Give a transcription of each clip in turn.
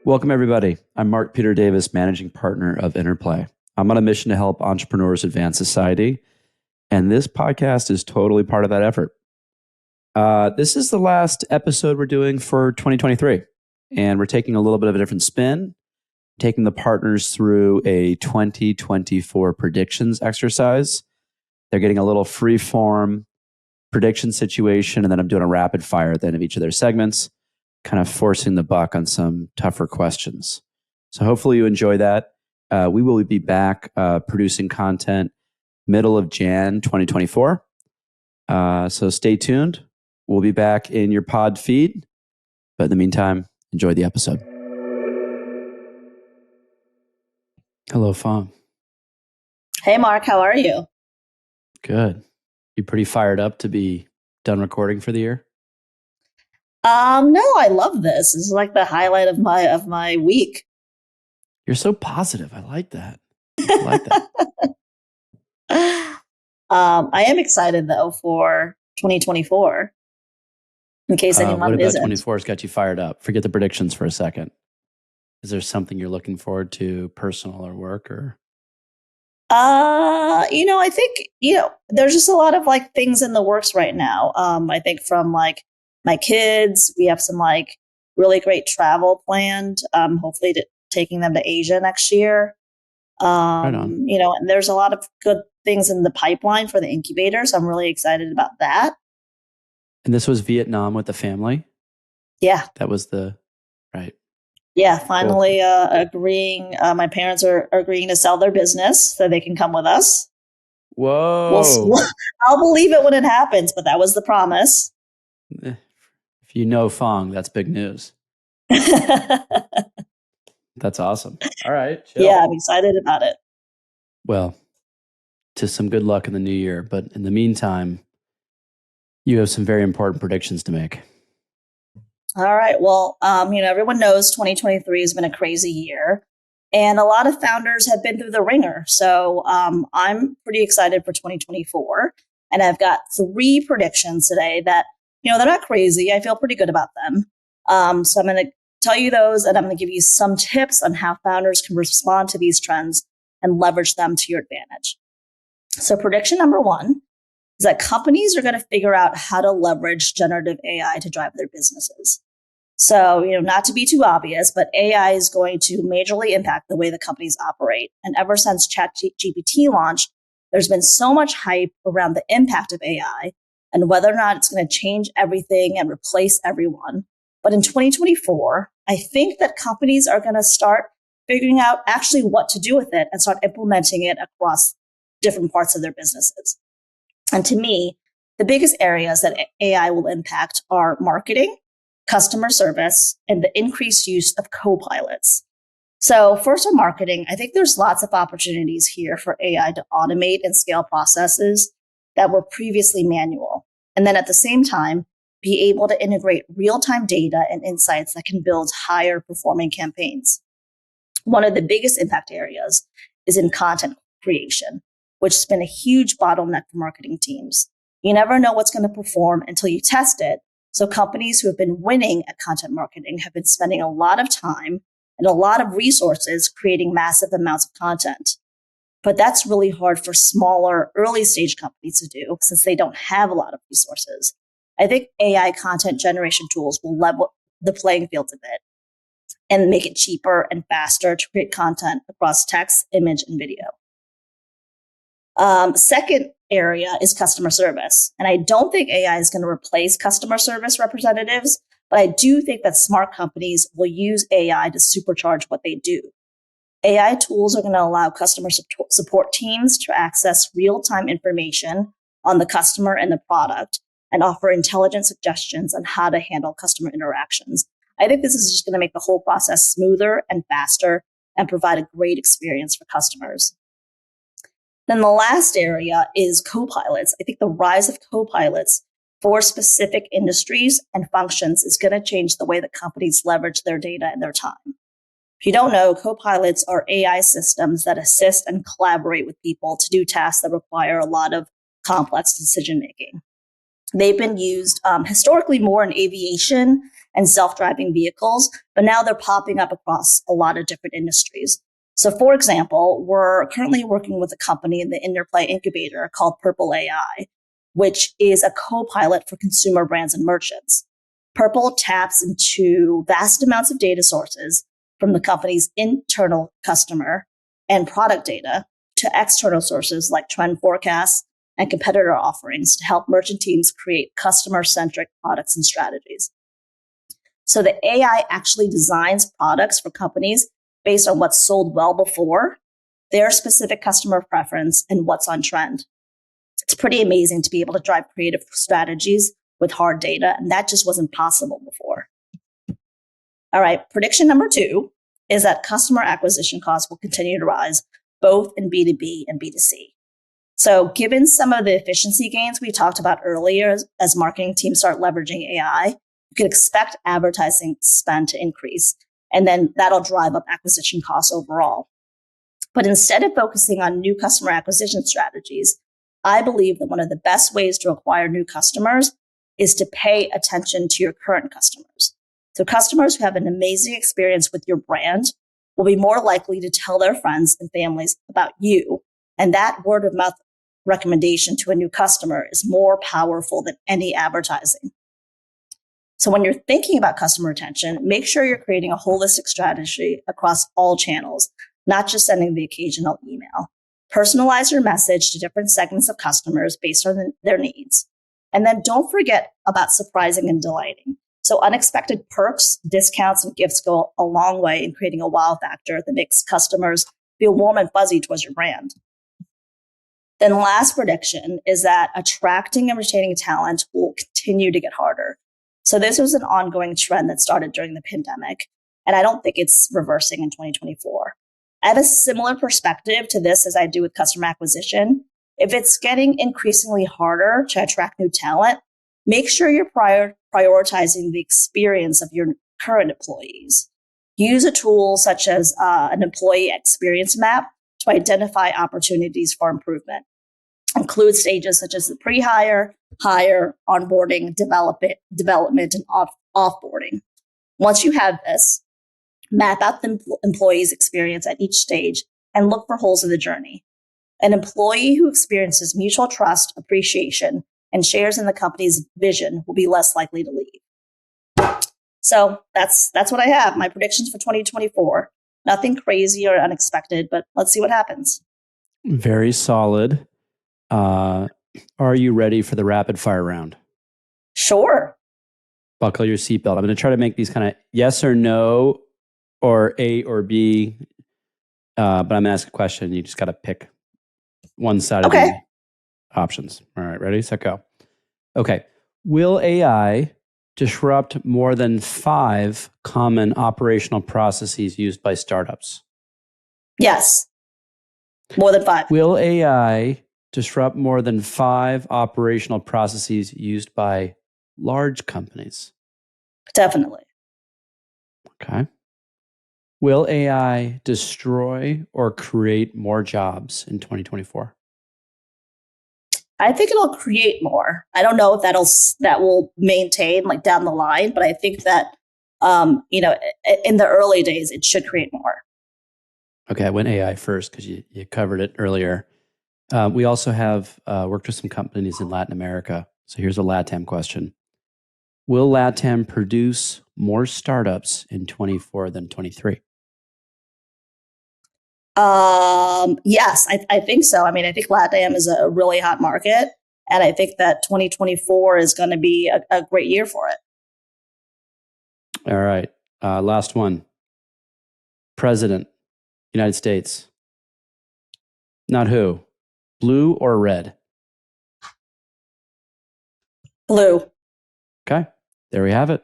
Welcome, everybody. I'm Mark Peter Davis, managing partner of Interplay. I'm on a mission to help entrepreneurs advance society, and this podcast is totally part of that effort. This is the last episode we're doing for 2023, and we're taking a little bit of a different spin, taking the partners through a 2024 predictions exercise. They're getting a little free-form prediction situation, and then I'm doing a rapid fire at the end of each of their segments, kind of forcing the buck on some tougher questions. So hopefully you enjoy that. We will be back producing content middle of Jan 2024. So stay tuned. We'll be back in your pod feed. But in the meantime, enjoy the episode. Hello, Phuong. Hey, Mark. How are you? Good. You pretty fired up to be done recording for the year? No, I love this. This is like the highlight of my week. You're so positive. I like that. I like that. I am excited though for 2024. In case anyone what about isn't. 24 has got you fired up? Forget the predictions for a second. Is there something you're looking forward to, personal or work, or? I think there's just a lot of like things in the works right now. I think from like my kids, we have some like really great travel planned. Hopefully taking them to Asia next year. Right on. And there's a lot of good things in the pipeline for the incubator. So I'm really excited about that. And this was Vietnam with the family? Yeah. That was right. Yeah. Finally agreeing. My parents are agreeing to sell their business so they can come with us. Whoa. I'll believe it when it happens, but that was the promise. If you know Phuong, that's big news. That's awesome. All right. Chill. Yeah, I'm excited about it. Well, to some good luck in the new year. But in the meantime, you have some very important predictions to make. All right. Well, everyone knows 2023 has been a crazy year, and a lot of founders have been through the ringer. So I'm pretty excited for 2024. And I've got 3 predictions today that, they're not crazy. I feel pretty good about them. So I'm going to tell you those, and I'm going to give you some tips on how founders can respond to these trends and leverage them to your advantage. So prediction number 1 is that companies are going to figure out how to leverage generative AI to drive their businesses. So, not to be too obvious, but AI is going to majorly impact the way the companies operate. And ever since ChatGPT launched, there's been so much hype around the impact of AI and whether or not it's going to change everything and replace everyone. But in 2024, I think that companies are going to start figuring out actually what to do with it and start implementing it across different parts of their businesses. And to me, the biggest areas that AI will impact are marketing, customer service, and the increased use of co-pilots. So first on marketing, I think there's lots of opportunities here for AI to automate and scale processes that were previously manual. And then at the same time, be able to integrate real-time data and insights that can build higher performing campaigns. One of the biggest impact areas is in content creation, which has been a huge bottleneck for marketing teams. You never know what's going to perform until you test it. So companies who have been winning at content marketing have been spending a lot of time and a lot of resources creating massive amounts of content. But that's really hard for smaller, early stage companies to do since they don't have a lot of resources. I think AI content generation tools will level the playing field a bit and make it cheaper and faster to create content across text, image, and video. Second area is customer service. And I don't think AI is going to replace customer service representatives, but I do think that smart companies will use AI to supercharge what they do. AI tools are going to allow customer support teams to access real-time information on the customer and the product and offer intelligent suggestions on how to handle customer interactions. I think this is just going to make the whole process smoother and faster and provide a great experience for customers. Then the last area is co-pilots. I think the rise of co-pilots for specific industries and functions is going to change the way that companies leverage their data and their time. If you don't know, co-pilots are AI systems that assist and collaborate with people to do tasks that require a lot of complex decision-making. They've been used historically more in aviation and self-driving vehicles, but now they're popping up across a lot of different industries. So for example, we're currently working with a company in the Interplay incubator called Purple AI, which is a co-pilot for consumer brands and merchants. Purple taps into vast amounts of data sources from the company's internal customer and product data to external sources like trend forecasts and competitor offerings to help merchant teams create customer-centric products and strategies. So the AI actually designs products for companies based on what's sold well before, their specific customer preference, and what's on trend. It's pretty amazing to be able to drive creative strategies with hard data, and that just wasn't possible before. All right, prediction number 2 is that customer acquisition costs will continue to rise, both in B2B and B2C. So given some of the efficiency gains we talked about earlier as marketing teams start leveraging AI, you can expect advertising spend to increase, and then that'll drive up acquisition costs overall. But instead of focusing on new customer acquisition strategies, I believe that one of the best ways to acquire new customers is to pay attention to your current customers. So customers who have an amazing experience with your brand will be more likely to tell their friends and families about you. And that word of mouth recommendation to a new customer is more powerful than any advertising. So when you're thinking about customer retention, make sure you're creating a holistic strategy across all channels, not just sending the occasional email. Personalize your message to different segments of customers based on their needs. And then don't forget about surprising and delighting. So unexpected perks, discounts, and gifts go a long way in creating a wow factor that makes customers feel warm and fuzzy towards your brand. Then last prediction is that attracting and retaining talent will continue to get harder. So this was an ongoing trend that started during the pandemic, and I don't think it's reversing in 2024. I have a similar perspective to this as I do with customer acquisition. If it's getting increasingly harder to attract new talent, make sure you're prioritizing the experience of your current employees. Use a tool such as an employee experience map to identify opportunities for improvement. Include stages such as the pre-hire, hire, onboarding, development, and offboarding. Once you have this, map out the employee's experience at each stage and look for holes in the journey. An employee who experiences mutual trust, appreciation, and shares in the company's vision will be less likely to leave. So that's what I have. My predictions for 2024. Nothing crazy or unexpected, but let's see what happens. Very solid. Are you ready for the rapid fire round? Sure. Buckle your seatbelt. I'm going to try to make these kind of yes or no or A or B. But I'm going to ask a question. You just got to pick one side of the options. All right, ready, set, go. Okay. Will AI disrupt more than 5 common operational processes used by startups? Yes. More than 5. Will AI disrupt more than 5 operational processes used by large companies? Definitely. Okay. Will AI destroy or create more jobs in 2024? I think it'll create more. I don't know if that will maintain like down the line, but I think that in the early days it should create more. Okay, I went AI first because you covered it earlier. We also have worked with some companies in Latin America. So here's a LATAM question. Will LATAM produce more startups in 24 than 23? Yes, I think so. I mean, I think LATAM is a really hot market, and I think that 2024 is going to be a great year for it. All right. Last one. President, United States. Not who. Blue or red? Blue. Okay. There we have it.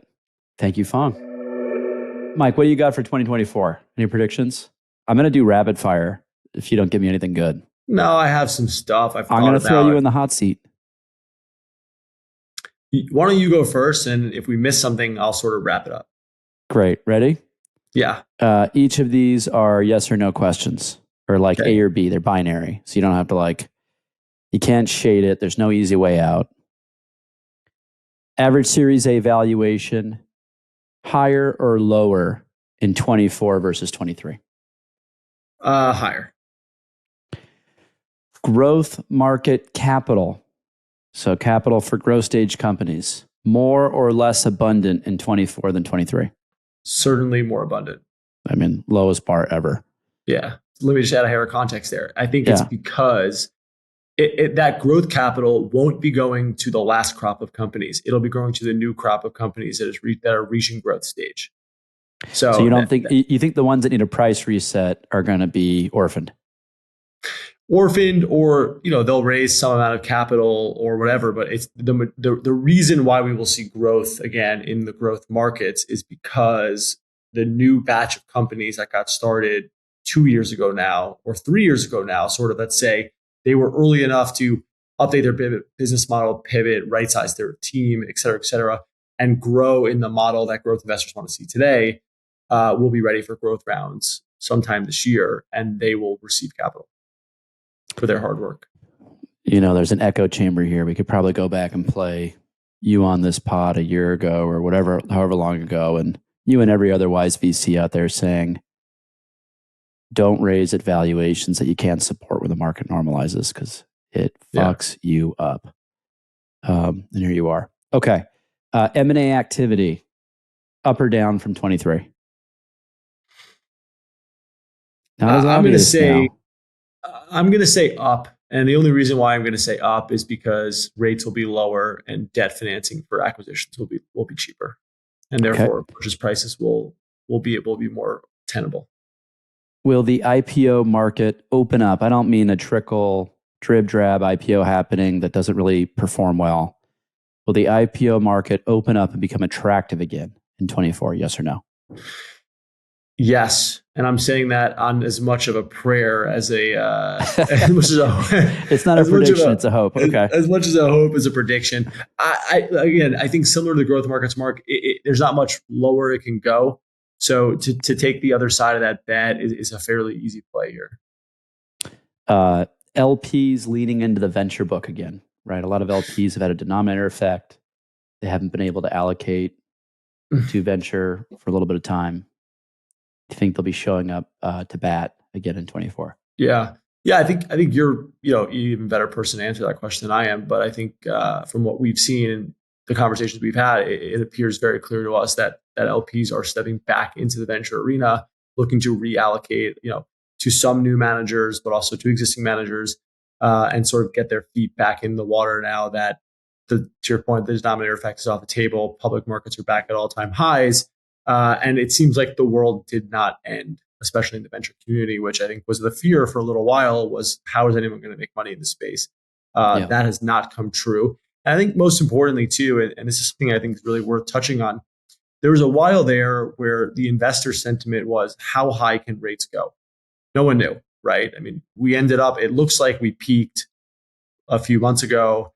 Thank you, Phuong. Mike, what do you got for 2024? Any predictions? I'm going to do rapid fire if you don't give me anything good. No, I have some stuff. I'm going to throw you in the hot seat. Why don't you go first? And if we miss something, I'll sort of wrap it up. Great. Ready? Yeah. Each of these are yes or no questions, or like A or B. They're binary. So you don't have to you can't shade it. There's no easy way out. Average Series A valuation higher or lower in 24 versus 23? Higher. Growth market capital. So capital for growth stage companies, more or less abundant in 24 than 23? Certainly more abundant. I mean, lowest bar ever. Yeah. Let me just add a hair of context there. I think it's because that growth capital won't be going to the last crop of companies. It'll be going to the new crop of companies that are reaching growth stage. So you don't think you think the ones that need a price reset are going to be orphaned? Orphaned, or they'll raise some amount of capital or whatever, but it's the reason why we will see growth again in the growth markets is because the new batch of companies that got started 2 years ago now or 3 years ago now, sort of, let's say they were early enough to update their business model, pivot, right size their team, et cetera, and grow in the model that growth investors want to see today, will be ready for growth rounds sometime this year, and they will receive capital for their hard work. There's an echo chamber here. We could probably go back and play you on this pod a year ago or whatever, however long ago, and you and every other wise VC out there saying, don't raise at valuations that you can't support when the market normalizes because it fucks you up. And here you are. Okay. M&A activity, up or down from 23? I'm going to say up. And the only reason why I'm going to say up is because rates will be lower and debt financing for acquisitions will be cheaper. And therefore purchase prices will be more tenable. Will the IPO market open up? I don't mean a trickle, drib drab IPO happening that doesn't really perform well. Will the IPO market open up and become attractive again in 24? Yes or no? Yes, and I'm saying that on as much of a prayer as a. It's not a prediction; it's a hope. Okay, as much as a hope as a prediction. I think similar to the growth markets, Mark, there's not much lower it can go. So to take the other side of that bet is a fairly easy play here. LPs leaning into the venture book again, right? A lot of LPs have had a denominator effect. They haven't been able to allocate to venture for a little bit of time. Do you think they'll be showing up to bat again in 24? Yeah. I think you're even better person to answer that question than I am. But I think from what we've seen in the conversations we've had, it appears very clear to us that LPs are stepping back into the venture arena, looking to reallocate, to some new managers, but also to existing managers, and sort of get their feet back in the water now that to your point, the denominator effect is off the table. Public markets are back at all-time highs. And it seems like the world did not end, especially in the venture community, which I think was the fear for a little while was how is anyone going to make money in this space? That has not come true. And I think most importantly too, and this is something I think is really worth touching on, there was a while there where the investor sentiment was how high can rates go? No one knew, right? I mean, we ended up, it looks like we peaked a few months ago.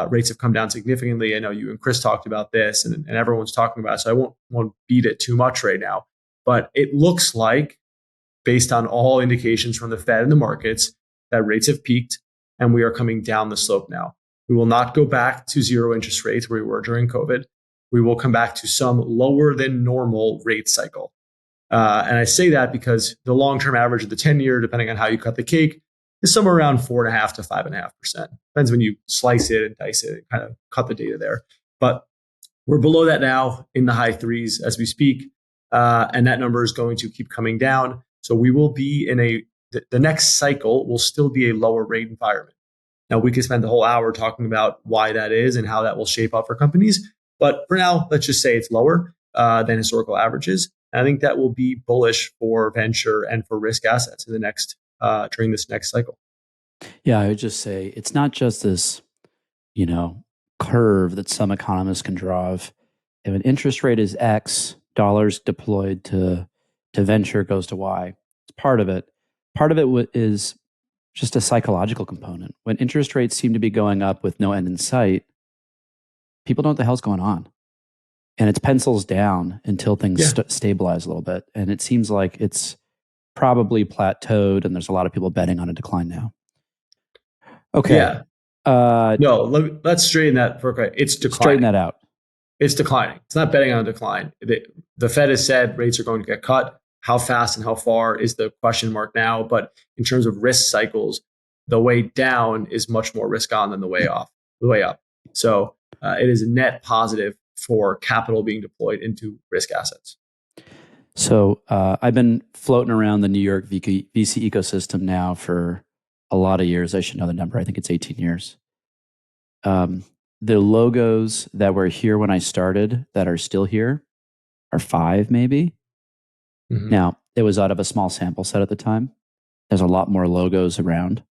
Rates have come down significantly. I know you and Chris talked about this and everyone's talking about it, so I won't beat it too much right now. But it looks like, based on all indications from the Fed and the markets, that rates have peaked and we are coming down the slope now. We will not go back to zero interest rates where we were during COVID. We will come back to some lower than normal rate cycle. And I say that because the long-term average of the 10-year, depending on how you cut the cake, is somewhere around 4.5% to 5.5%. Depends when you slice it and dice it and kind of cut the data there. But we're below that now in the high threes as we speak. And that number is going to keep coming down. So we will be in the next cycle will still be a lower rate environment. Now, we could spend the whole hour talking about why that is and how that will shape up for companies. But for now, let's just say it's lower than historical averages. And I think that will be bullish for venture and for risk assets in the next during this next cycle. Yeah, I would just say it's not just this, curve that some economists can draw of if an interest rate is X, dollars deployed to venture goes to Y. It's part of it. Part of it is just a psychological component. When interest rates seem to be going up with no end in sight, people don't know what the hell's going on. And it's pencils down until things stabilize a little bit. And it seems like it's probably plateaued and there's a lot of people betting on a decline now. Okay. Yeah. No, let's straighten that for a quick. It's declining. Straighten that out. It's declining. It's not betting on a decline. The Fed has said rates are going to get cut. How fast and how far is the question mark now. But in terms of risk cycles, the way down is much more risk on than the way up. So it is a net positive for capital being deployed into risk assets. So I've been floating around the New York VC ecosystem now for a lot of years. I should know the number. I think it's 18 years. The logos that were here when I started that are still here are 5 maybe. Mm-hmm. Now, it was out of a small sample set at the time. There's a lot more logos around.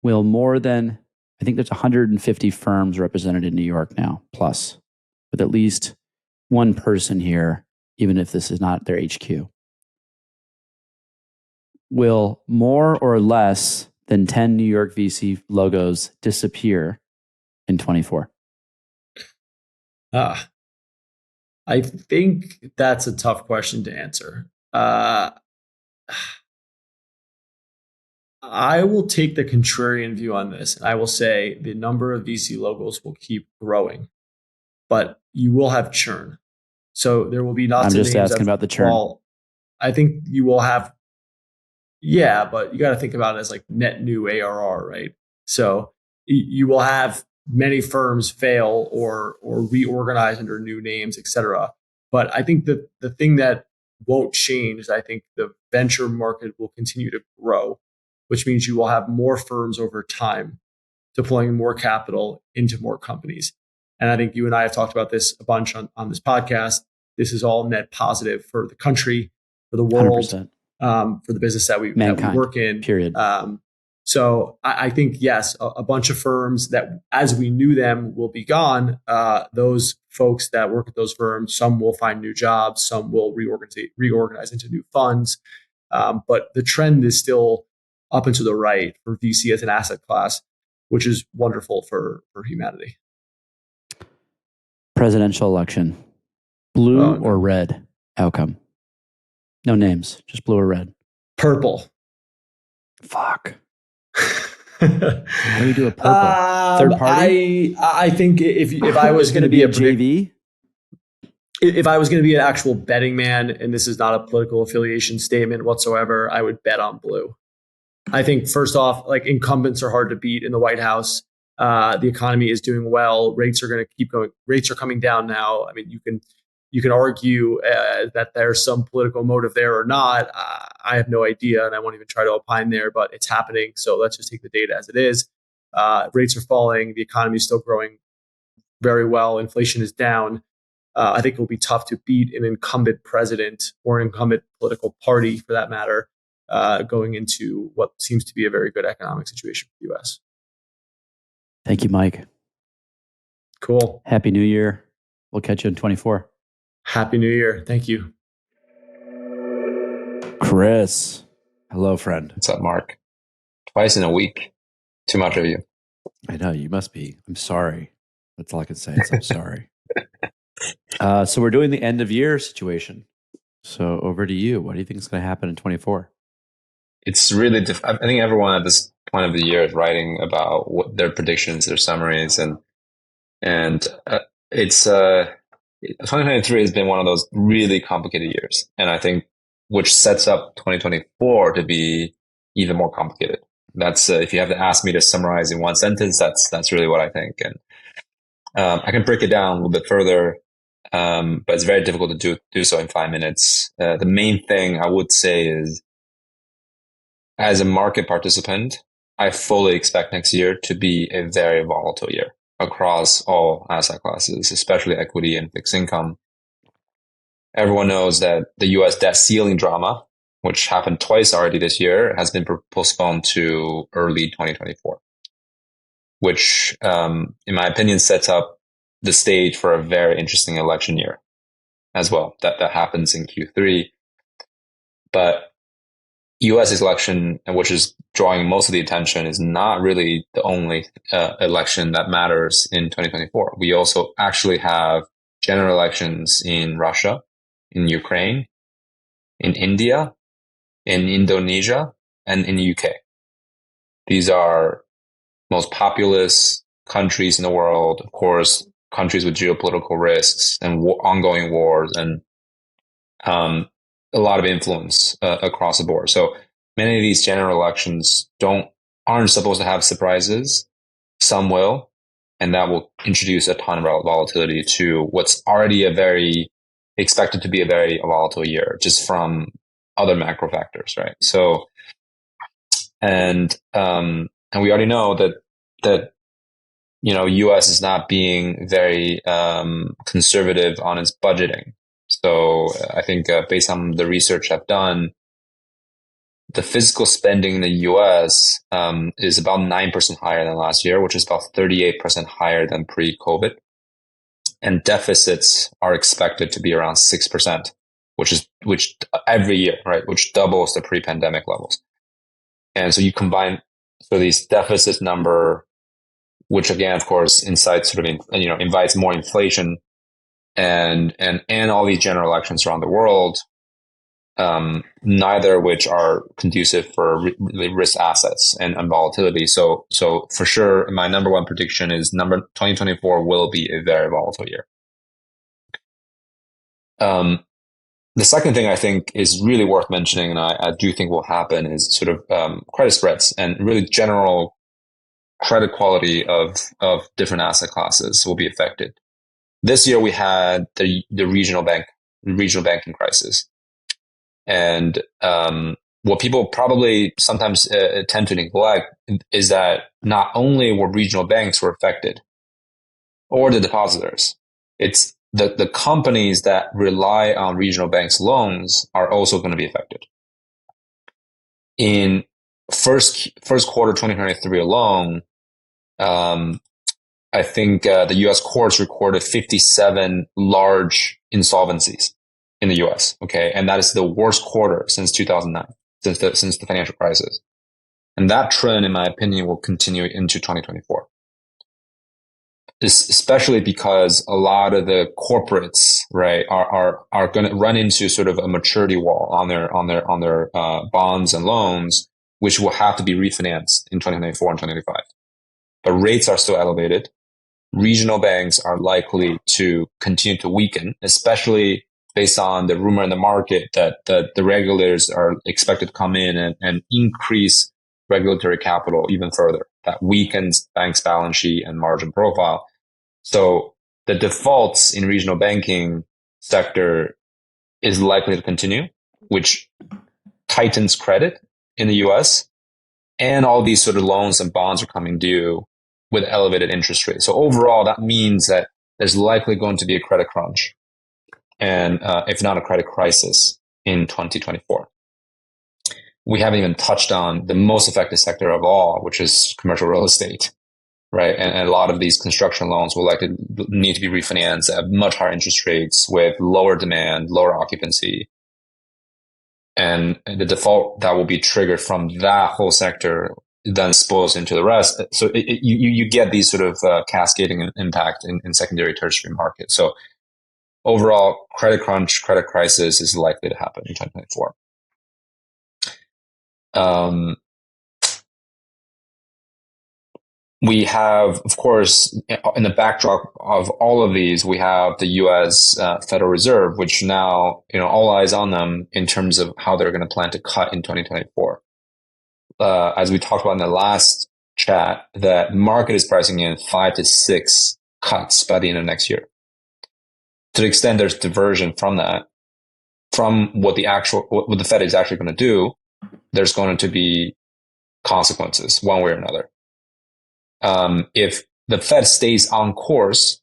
Well, more than, I think there's 150 firms represented in New York now, plus, with at least one person here, even if this is not their HQ. Will more or less than 10 New York VC logos disappear in 24? I think that's a tough question to answer. I will take the contrarian view on this. I will say the number of VC logos will keep growing, but you will have churn. So there will be lots of names. I'm just asking about the churn. Well, I think you will have, yeah, but you got to think about it as like net new ARR, right? So you will have many firms fail or reorganize under new names, et cetera. But I think that the thing that won't change is I think the venture market will continue to grow, which means you will have more firms over time deploying more capital into more companies. And I think you and I have talked about this a bunch on this podcast. This is all net positive for the country, for the world, 100%. For the business that we work in. Period. So I think, yes, a bunch of firms that as we knew them will be gone. Those folks that work at those firms, some will find new jobs, some will reorganize into new funds. But the trend is still up and to the right for VC as an asset class, which is wonderful for humanity. Presidential election, blue or red outcome? No names, just blue or red. Purple. Fuck. How do we do a purple? Third party? I think if I was going to be a JV, if I was going to be an actual betting man, and this is not a political affiliation statement whatsoever, I would bet on blue. I think first off, like incumbents are hard to beat in the White House. The economy is doing well. Rates are going to keep going. Rates are coming down now. I mean, you can argue that there's some political motive there or not. I have no idea, and I won't even try to opine there, but it's happening. So let's just take the data as it is. Rates are falling. The economy is still growing very well. Inflation is down. I think it will be tough to beat an incumbent president or an incumbent political party, for that matter, going into what seems to be a very good economic situation for the U.S. Thank you, Mike. Cool. Happy New Year. We'll catch you in 24. Happy New Year. Thank you. Chris. Hello, friend. What's up, Mark? Twice in a week. Too much of you. I know, you must be. I'm sorry. That's all I can say is I'm sorry. So we're doing the end of year situation. So over to you. What do you think is going to happen in 24? It's really I think everyone at this point of the year is writing about what their predictions, their summaries, and it's 2023 has been one of those really complicated years, and I think which sets up 2024 to be even more complicated. That's if you have to ask me to summarize in one sentence, that's really what I think, and I can break it down a little bit further, but it's very difficult to do so in 5 minutes. The main thing I would say is, as a market participant, I fully expect next year to be a very volatile year across all asset classes, especially equity and fixed income. Everyone knows that the US debt ceiling drama, which happened twice already this year, has been postponed to early 2024, which, in my opinion, sets up the stage for a very interesting election year as well. That happens in Q3. But US election, which is drawing most of the attention, is not really the only election that matters in 2024. We also actually have general elections in Russia, in Ukraine, in India, in Indonesia, and in the UK. These are most populous countries in the world. Of course, countries with geopolitical risks and ongoing wars and a lot of influence across the board. So many of these general elections aren't supposed to have surprises. Some will, and that will introduce a ton of volatility to what's already expected to be a very volatile year, just from other macro factors, right? So, and we already know that U.S. is not being very conservative on its budgeting. So I think based on the research I've done, the fiscal spending in the U.S. Is about 9% higher than last year, which is about 38% higher than pre-COVID. And deficits are expected to be around 6%, which every year, right, which doubles the pre-pandemic levels. And so you combine these deficit number, which again, of course, invites more inflation, and all these general elections around the world, neither of which are conducive for really risk assets and volatility. So for sure, my number one prediction is 2024 will be a very volatile year. The second thing I think is really worth mentioning, and I do think will happen, is sort of credit spreads and really general credit quality of different asset classes will be affected. This year we had the regional banking crisis. And what people probably sometimes tend to neglect is that not only were regional banks were affected, or the depositors, it's the companies that rely on regional banks' loans are also going to be affected. In first quarter 2023 alone, I think the U.S. courts recorded 57 large insolvencies in the U.S. Okay, and that is the worst quarter since 2009, since the financial crisis, and that trend, in my opinion, will continue into 2024. Especially because a lot of the corporates, right, are going to run into sort of a maturity wall on their bonds and loans, which will have to be refinanced in 2024 and 2025. But rates are still elevated. Regional banks are likely to continue to weaken, especially based on the rumor in the market that the regulators are expected to come in and increase regulatory capital even further. That weakens banks' balance sheet and margin profile. So the defaults in regional banking sector is likely to continue, which tightens credit in the US. And all these sort of loans and bonds are coming due with elevated interest rates. So overall, that means that there's likely going to be a credit crunch, and if not a credit crisis, in 2024. We haven't even touched on the most affected sector of all, which is commercial real estate, right? And a lot of these construction loans will likely need to be refinanced at much higher interest rates with lower demand, lower occupancy. And the default that will be triggered from that whole sector then spills into the rest. So you get these sort of cascading impact in secondary, tertiary markets. So overall, credit crunch, credit crisis is likely to happen in 2024. We have, of course, in the backdrop of all of these, we have the U.S. Federal Reserve, which now, all eyes on them in terms of how they're going to plan to cut in 2024. As we talked about in the last chat, that market is pricing in 5 to 6 cuts by the end of next year. To the extent there's diversion from that, from what the Fed is actually going to do, there's going to be consequences one way or another. If the Fed stays on course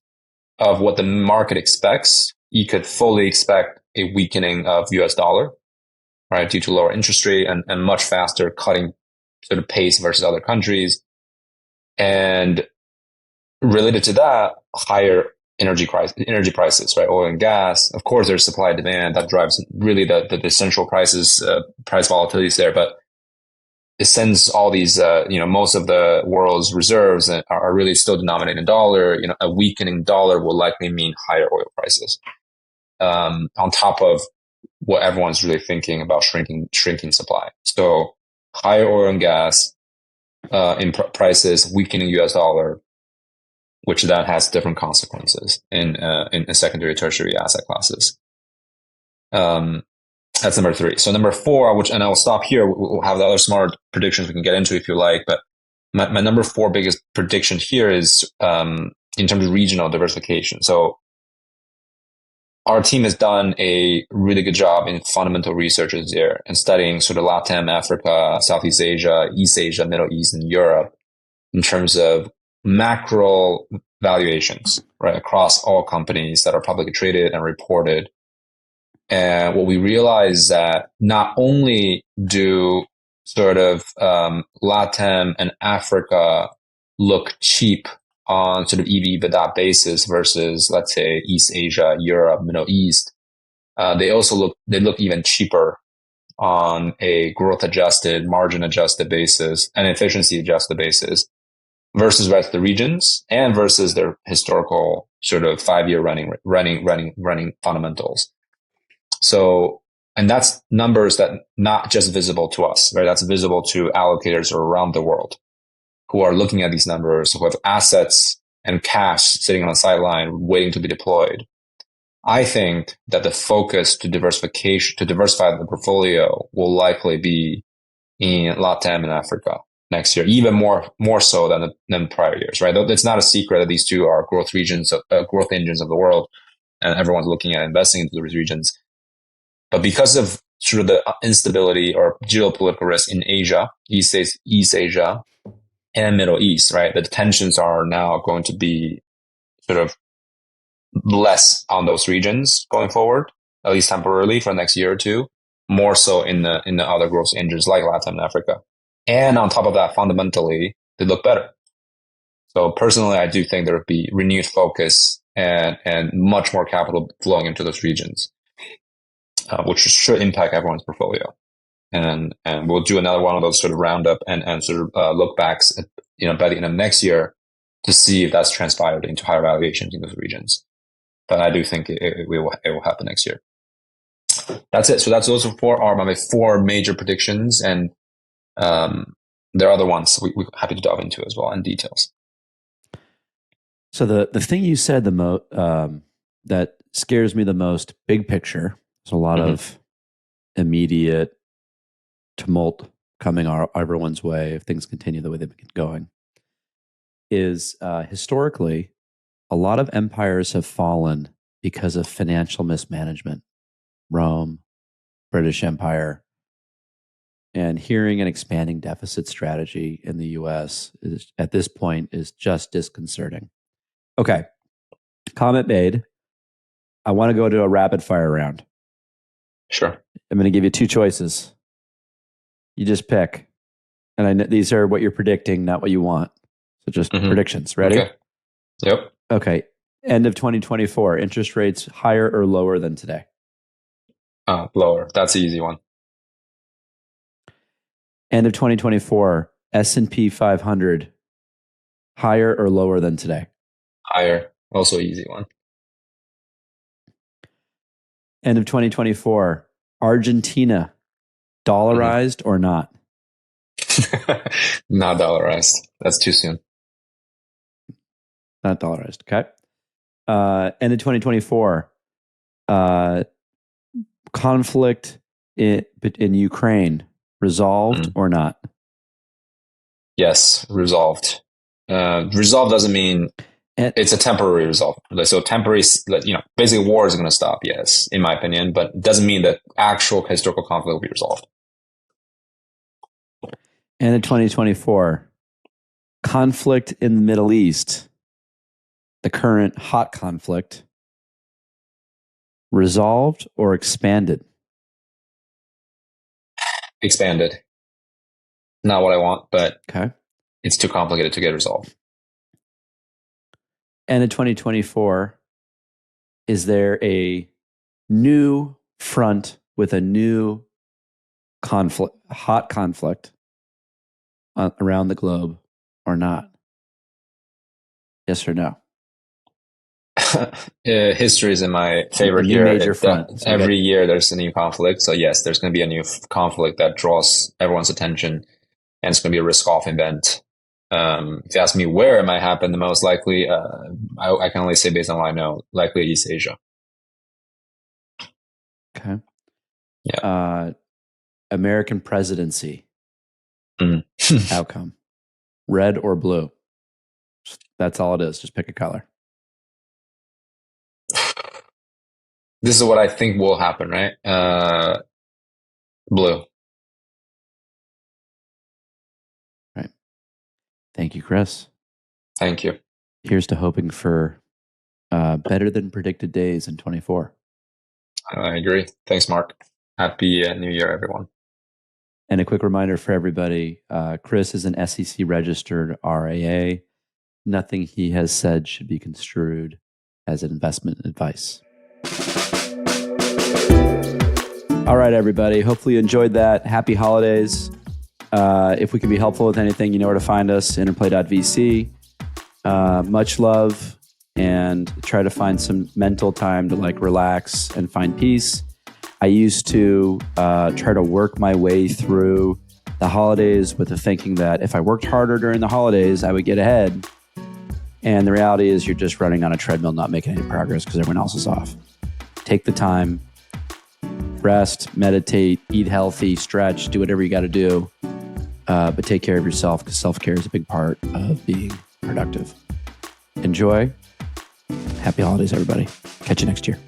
of what the market expects, you could fully expect a weakening of US dollar, right, due to lower interest rate and much faster cutting sort of pace versus other countries. And related to that, higher energy prices, right, oil and gas. Of course, there's supply and demand that drives really the central prices, price volatilities there, but it sends all these, most of the world's reserves are really still denominated in dollar. A weakening dollar will likely mean higher oil prices, on top of what everyone's really thinking about shrinking supply. So higher oil and gas prices, weakening US dollar, which that has different consequences in secondary, tertiary asset classes. That's number 3. So number 4, and I'll stop here. We'll have the other smart predictions we can get into if you like, but my number 4 biggest prediction here is in terms of regional diversification. So our team has done a really good job in fundamental researches there and studying sort of LATAM, Africa, Southeast Asia, East Asia, Middle East, and Europe in terms of macro valuations, right, across all companies that are publicly traded and reported. And what we realize is that not only do sort of LATAM and Africa look cheap on sort of EV/EBITDA basis versus, let's say, East Asia, Europe, Middle East, they look even cheaper on a growth adjusted, margin adjusted basis and efficiency adjusted basis versus the rest of the regions and versus their historical sort of 5-year running fundamentals. So, and that's numbers that not just visible to us, right? That's visible to allocators around the world who are looking at these numbers, who have assets and cash sitting on the sideline waiting to be deployed. I think that the focus to diversify the portfolio will likely be in LATAM and Africa next year, even more so than prior years, right? It's not a secret that these two are growth engines of the world, and everyone's looking at investing into those regions. But because of sort of the instability or geopolitical risk in Asia, East Asia, and Middle East, right, the tensions are now going to be sort of less on those regions going forward, at least temporarily for the next year or two, more so in the other growth engines like Latin Africa. And on top of that, fundamentally, they look better. So personally, I do think there will be renewed focus and much more capital flowing into those regions, which should impact everyone's portfolio. And we'll do another one of those sort of roundup and sort of look backs, by the end of next year to see if that's transpired into higher valuations in those regions. But I do think it will happen next year. That's it. So those are my 4 major predictions, and there are other ones we're happy to dive into as well in details. So the thing you said that scares me the most, big picture, there's a lot of immediate tumult coming everyone's way if things continue the way they've been going, is historically, a lot of empires have fallen because of financial mismanagement. Rome, British Empire, and hearing an expanding deficit strategy in the US at this point is just disconcerting. Okay, comment made. I want to go to a rapid fire round. Sure. I'm going to give you 2 choices. You just pick. And I know these are what you're predicting, not what you want. So just predictions. Ready? Okay. Yep. Okay. End of 2024, interest rates higher or lower than today? Lower. That's the easy one. End of 2024, S&P 500 higher or lower than today? Higher. Also easy one. End of 2024, Argentina dollarized or not? Not dollarized. That's too soon. Not dollarized. Okay. End of 2024, conflict in Ukraine resolved or not? Yes, resolved. Resolved doesn't mean it's a temporary resolve. So temporary, basically war is going to stop, yes, in my opinion, but it doesn't mean that actual historical conflict will be resolved. End of 2024, conflict in the Middle East, the current hot conflict, resolved or expanded? Expanded. Not what I want, but okay, it's too complicated to get resolved. End of 2024, is there a new front with a new conflict, hot conflict around the globe or not? Yes or no? History is in my favor here. Major front. Every year there's a new conflict. So yes, there's going to be a new conflict that draws everyone's attention, and it's going to be a risk-off event. If you ask me where it might happen, the most likely, I can only say based on what I know, likely East Asia. Okay. Yeah. American presidency Mm. outcome, red or blue? That's all it is. Just pick a color. This is what I think will happen, right? Blue. Right. Thank you, Chris. Thank you. Here's to hoping for better than predicted days in 24. I agree. Thanks, Mark. Happy New Year, everyone. And a quick reminder for everybody, Chris is an SEC registered RIA. Nothing he has said should be construed as an investment advice. All right, everybody. Hopefully you enjoyed that. Happy holidays. If we can be helpful with anything, you know where to find us, interplay.vc. Much love, and try to find some mental time to relax and find peace. I used to try to work my way through the holidays with the thinking that if I worked harder during the holidays, I would get ahead. And the reality is you're just running on a treadmill, not making any progress because everyone else is off. Take the time, rest, meditate, eat healthy, stretch, do whatever you got to do. But take care of yourself, because self-care is a big part of being productive. Enjoy. Happy holidays, everybody. Catch you next year.